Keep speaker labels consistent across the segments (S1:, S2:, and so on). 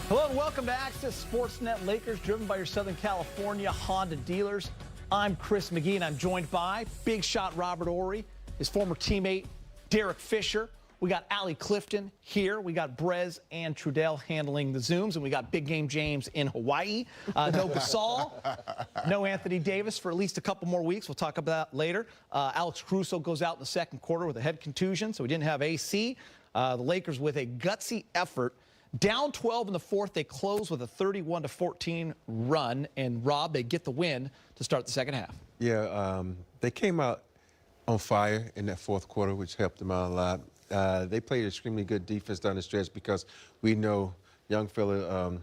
S1: Hello and welcome to Access Sportsnet Lakers, driven by your Southern California Honda dealers. I'm Chris McGee, and I'm joined by big shot Robert Horry, his former teammate Derek Fisher. We got Allie Clifton here. We got Brez and Trudell handling the Zooms, and we got Big Game James in Hawaii. No Gasol, no Anthony Davis for at least a couple more weeks. We'll talk about that later. Alex Caruso goes out in the second quarter with a head contusion, so we didn't have AC. The Lakers with a gutsy effort. Down 12 in the fourth, they close with a 31-14 run, and Rob, they get the win to start the second half.
S2: Yeah, they came out on fire in that fourth quarter, which helped them out a lot. They played extremely good defense down the stretch because we know young fella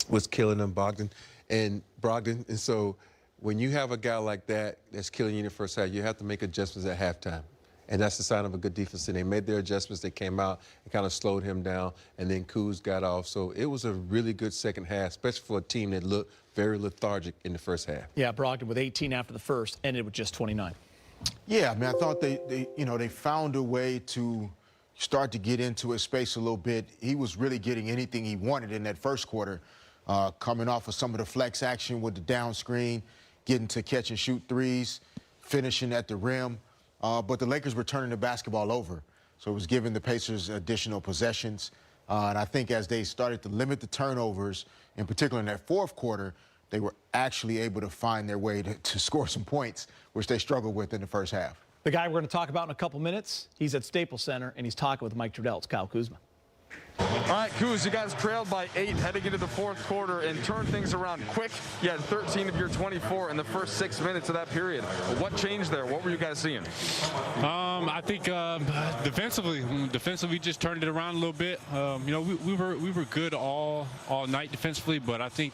S2: was killing them, Brogdon. And so when you have a guy like that that's killing you in the first half, you have to make adjustments at halftime. And that's the sign of a good defense. And they made their adjustments. They came out and kind of slowed him down. And then Kuz got off. So it was a really good second half, especially for a team that looked very lethargic in the first half.
S1: Yeah, Brogdon with 18 after the first, ended with just 29.
S3: Yeah, I mean, I thought they found a way to start to get into his space a little bit. He was really getting anything he wanted in that first quarter, coming off of some of the flex action with the down screen, getting to catch and shoot threes, finishing at the rim. But the Lakers were turning the basketball over, so it was giving the Pacers additional possessions. And I think as they started to limit the turnovers, in particular in that fourth quarter, they were actually able to find their way to score some points, which they struggled with in the first half.
S1: The guy we're going to talk about in a couple minutes, he's at Staples Center, and he's talking with Mike Trudell. It's Kyle Kuzma.
S4: All right, Kuz, you guys trailed by 8 heading into the fourth quarter and turned things around quick. You had 13 of your 24 in the first 6 minutes of that period. What changed there? What were you guys seeing?
S5: I think defensively, we just turned it around a little bit. We were good all night defensively, but I think,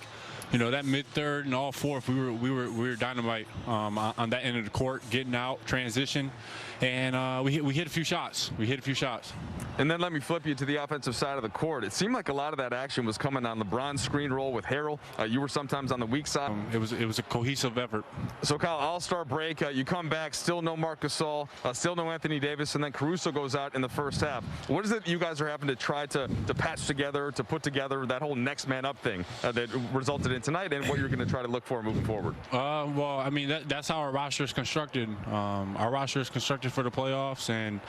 S5: that mid-third and all fourth, we were dynamite on that end of the court, getting out, transition, and we hit a few shots.
S4: And then let me flip you to the offensive side of the court. It seemed like a lot of that action was coming on LeBron's screen roll with Harrell. You were sometimes on the weak side.
S5: It was a cohesive effort.
S4: So, Kyle, all-star break. You come back, still no Marc Gasol, still no Anthony Davis, and then Caruso goes out in the first half. What is it you guys are having to try to patch together, to put together that whole next man up thing that resulted in tonight, and what you're going to try to look for moving forward?
S5: Well, I mean, that's how our roster is constructed. Our roster is constructed for the playoffs and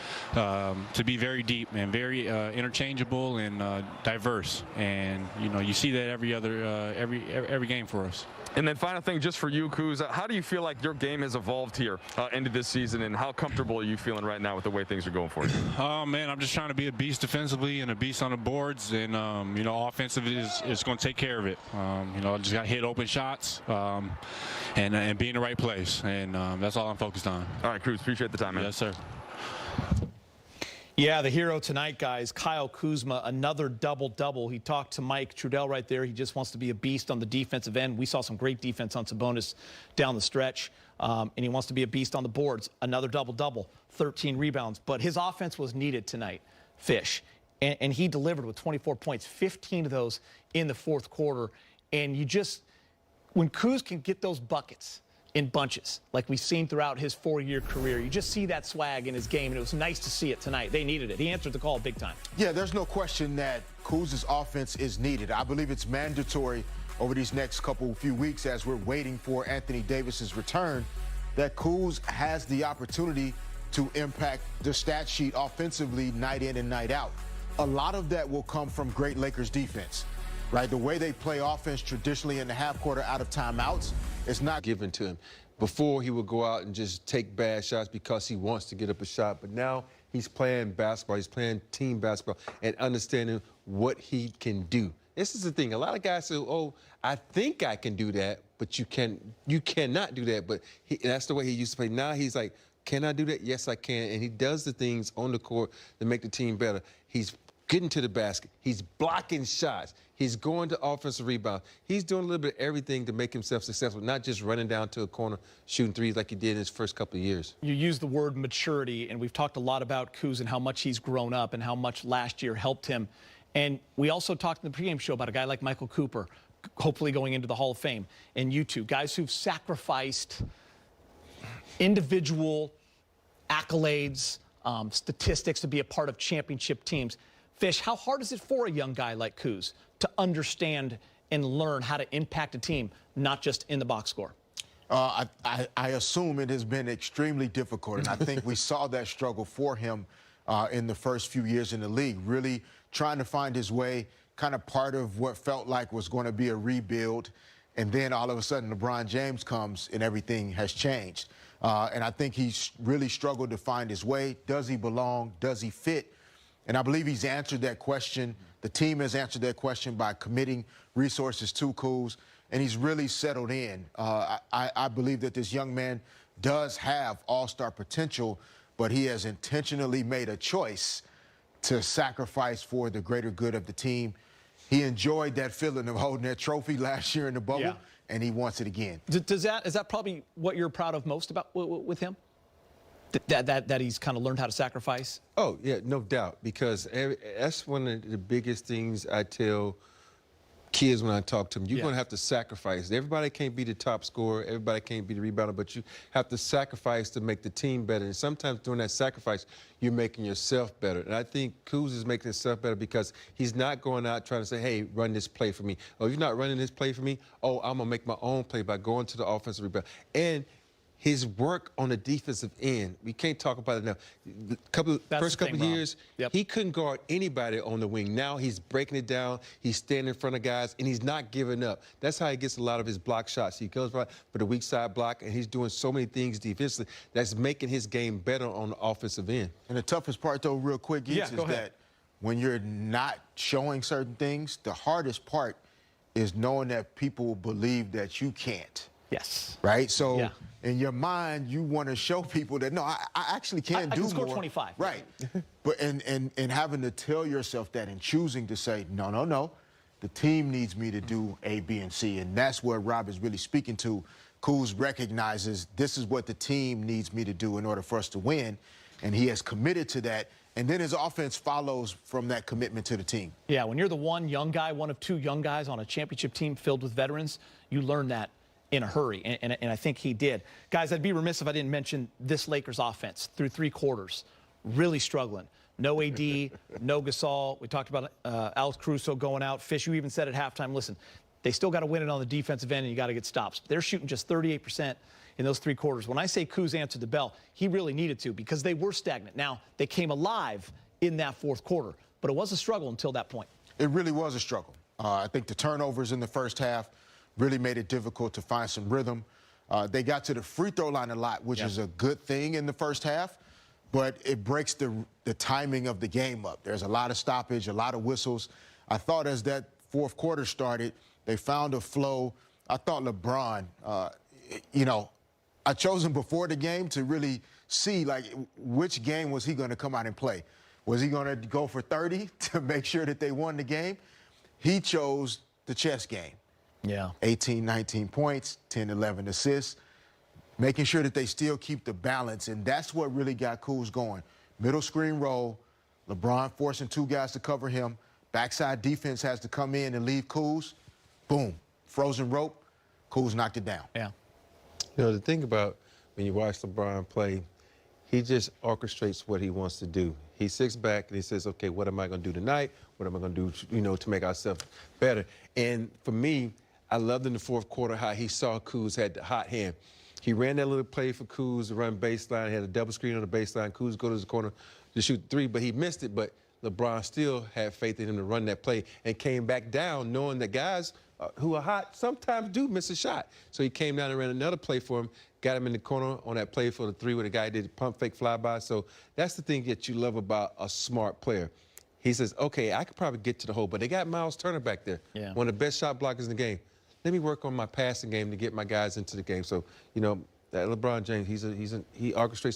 S5: to be very deep and very interchangeable and diverse. And you see that every game for us.
S4: And then final thing, just for you, Kuz, how do you feel like your game has evolved here into this season, and how comfortable are you feeling right now with the way things are going for you?
S5: Oh, man, I'm just trying to be a beast defensively and a beast on the boards, and, offensive is going to take care of it. I just got to hit open shots and be in the right place, and that's all I'm focused on.
S4: All right, Kuz, appreciate the time, man.
S5: Yes, sir.
S1: Yeah, the hero tonight, guys, Kyle Kuzma, another double-double. He talked to Mike Trudell right there. He just wants to be a beast on the defensive end. We saw some great defense on Sabonis down the stretch, and he wants to be a beast on the boards. Another double-double, 13 rebounds. But his offense was needed tonight, Fish, and he delivered with 24 points, 15 of those in the fourth quarter. And when Kuz can get those buckets in bunches, like we've seen throughout his 4-year career, you just see that swag in his game, and it was nice to see it tonight. They needed it. He answered the call big time.
S3: Yeah, there's no question that Kuz's offense is needed. I believe it's mandatory over these next few weeks as we're waiting for Anthony Davis's return, that Kuz has the opportunity to impact the stat sheet offensively night in and night out. A lot of that will come from great Lakers defense, right? The way they play offense traditionally in the half quarter out of timeouts, it's not
S2: Given to him. Before, he would go out and just take bad shots because he wants to get up a shot. But now he's playing basketball. He's playing team basketball and understanding what he can do. This is the thing. A lot of guys say, oh, I think I can do that, but you cannot do that. But that's the way he used to play. Now he's like, can I do that? Yes, I can. And he does the things on the court to make the team better. He's getting to the basket. He's blocking shots. He's going to offensive rebounds. He's doing a little bit of everything to make himself successful, not just running down to a corner, shooting threes like he did in his first couple of years.
S1: You use the word maturity, and we've talked a lot about Kuz and how much he's grown up and how much last year helped him. And we also talked in the pregame show about a guy like Michael Cooper, hopefully going into the Hall of Fame, and you two, guys who've sacrificed individual accolades, statistics to be a part of championship teams. Fish, how hard is it for a young guy like Kuz to understand and learn how to impact a team, not just in the box score?
S3: I assume it has been extremely difficult, and I think we saw that struggle for him in the first few years in the league, really trying to find his way, kind of part of what felt like was going to be a rebuild, and then all of a sudden LeBron James comes and everything has changed. And I think he's really struggled to find his way. Does he belong? Does he fit? And I believe he's answered that question. The team has answered that question by committing resources to Kuz, and he's really settled in. I believe that this young man does have all-star potential, but he has intentionally made a choice to sacrifice for the greater good of the team. He enjoyed that feeling of holding that trophy last year in the bubble, and he wants it again.
S1: Is that probably what you're proud of most about with him? That he's kind of learned how to sacrifice?
S2: Oh, yeah, no doubt, because that's one of the biggest things I tell kids when I talk to them. You're going to have to sacrifice. Everybody can't be the top scorer. Everybody can't be the rebounder, but you have to sacrifice to make the team better. And sometimes during that sacrifice, you're making yourself better. And I think Kuz is making himself better because he's not going out trying to say, hey, run this play for me. Oh, you're not running this play for me? Oh, I'm going to make my own play by going to the offensive rebound. And his work on the defensive end, we can't talk about it now. First couple of years, he couldn't guard anybody on the wing. Now he's breaking it down. He's standing in front of guys, and he's not giving up. That's how he gets a lot of his block shots. He goes right for the weak side block, and he's doing so many things defensively that's making his game better on the offensive end.
S3: And the toughest part, though, real quick, is that when you're not showing certain things, the hardest part is knowing that people believe that you can't.
S1: Yes.
S3: Right? So in your mind, you want to show people that, no, I actually can do more.
S1: I can score 25.
S3: Right. But and having to tell yourself that and choosing to say, no, no, no, the team needs me to do A, B, and C. And that's what Rob is really speaking to. Kuz recognizes this is what the team needs me to do in order for us to win. And he has committed to that. And then his offense follows from that commitment to the team.
S1: Yeah, when you're the one young guy, one of two young guys on a championship team filled with veterans, you learn that in a hurry, and I think he did. Guys, I'd be remiss if I didn't mention this Lakers offense through 3 quarters. Really struggling. No AD, no Gasol. We talked about Alex Caruso going out. Fish, you even said at halftime, listen, they still got to win it on the defensive end, and you got to get stops. They're shooting just 38% in those 3 quarters. When I say Kuz answered the bell, he really needed to because they were stagnant. Now, they came alive in that 4th quarter, but it was a struggle until that point.
S3: It really was a struggle. I think the turnovers in the first half really made it difficult to find some rhythm. They got to the free throw line a lot, which is a good thing in the first half, but it breaks the timing of the game up. There's a lot of stoppage, a lot of whistles. I thought as that 4th quarter started, they found a flow. I thought LeBron, you know, I chose him before the game to really see, like, which game was he going to come out and play. Was he going to go for 30 to make sure that they won the game? He chose the chess game. 18, 19 points, 10, 11 assists, making sure that they still keep the balance, and that's what really got Kuz going. Middle screen roll, LeBron forcing 2 guys to cover him, backside defense has to come in and leave Kuz, boom, frozen rope, Kuz knocked it down.
S2: You know, the thing about when you watch LeBron play, he just orchestrates what he wants to do. He sits back and he says, okay, what am I going to do tonight? What am I going to do, you know, to make ourselves better? And for me, I loved in the 4th quarter how he saw Kuz had the hot hand. He ran that little play for Kuz to run baseline, had a double screen on the baseline. Kuz go to the corner to shoot 3, but he missed it. But LeBron still had faith in him to run that play and came back down knowing that guys who are hot sometimes do miss a shot. So he came down and ran another play for him, got him in the corner on that play for the 3 where the guy did a pump fake flyby. So that's the thing that you love about a smart player. He says, okay, I could probably get to the hole, but they got Miles Turner back there, one of the best shot blockers in the game. Let me work on my passing game to get my guys into the game. So, you know, that LeBron James, he orchestrates